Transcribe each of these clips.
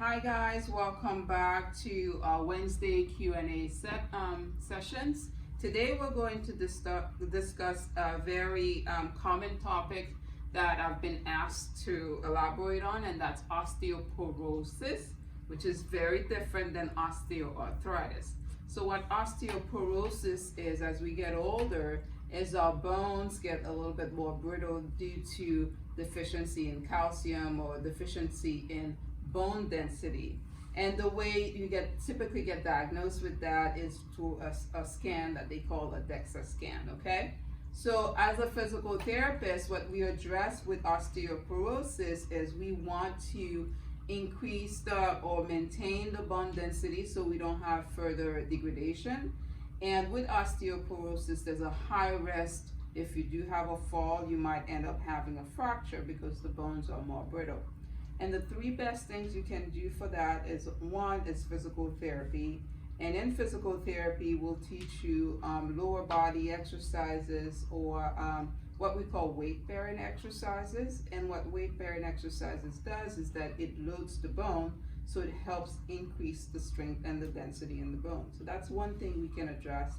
Hi guys, welcome back to our Wednesday Q&A sessions. Today we're going to discuss a very common topic that I've been asked to elaborate on, and that's osteoporosis, which is very different than osteoarthritis. So what osteoporosis is, as we get older, is our bones get a little bit more brittle due to deficiency in calcium or deficiency in bone density. And the way you typically get diagnosed with that is through a scan that they call a DEXA scan, okay? So as a physical therapist, what we address with osteoporosis is we want to increase or maintain the bone density so we don't have further degradation. And with osteoporosis, there's a high risk. If you do have a fall, you might end up having a fracture because the bones are more brittle. And the three best things you can do for that is, one is physical therapy. And in physical therapy, we'll teach you lower body exercises or what we call weight-bearing exercises. And what weight-bearing exercises does is that it loads the bone, so it helps increase the strength and the density in the bone. So that's one thing we can address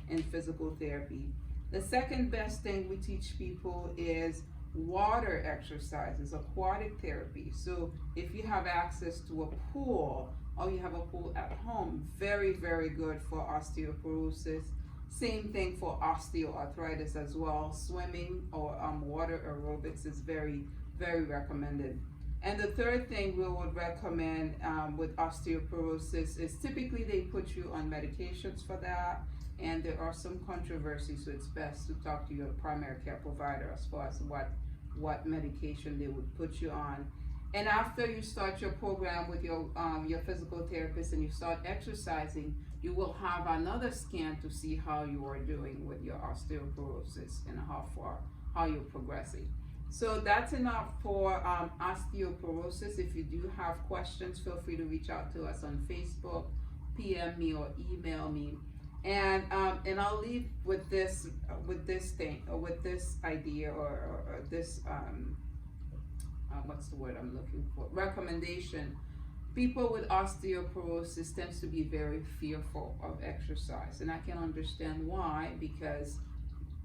in physical therapy. The second best thing we teach people is water exercises, aquatic therapy. So if you have access to a pool or you have a pool at home, very, very good for osteoporosis. Same thing for osteoarthritis as well. Swimming or water aerobics is very, very recommended. And the third thing we would recommend with osteoporosis is typically they put you on medications for that, and there are some controversies, so it's best to talk to your primary care provider as far as what medication they would put you on. And after you start your program with your physical therapist and you start exercising, you will have another scan to see how you are doing with your osteoporosis and how you're progressing. So that's enough for osteoporosis. If you do have questions, feel free to reach out to us on Facebook, PM me or email me. And I'll leave with this thing, or with this idea, or this what's the word I'm looking for? Recommendation. People with osteoporosis tends to be very fearful of exercise, and I can understand why, because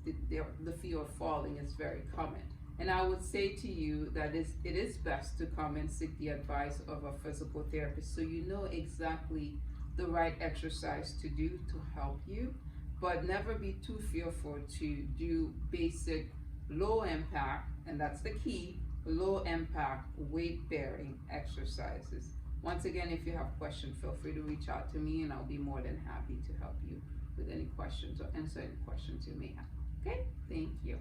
the fear of falling is very common. And I would say to you that it is best to come and seek the advice of a physical therapist so you know exactly the right exercise to do to help you, but never be too fearful to do basic low impact, and that's the key, low impact weight bearing exercises. Once again, if you have questions, feel free to reach out to me and I'll be more than happy to help you with any questions or answer any questions you may have. Okay, thank you.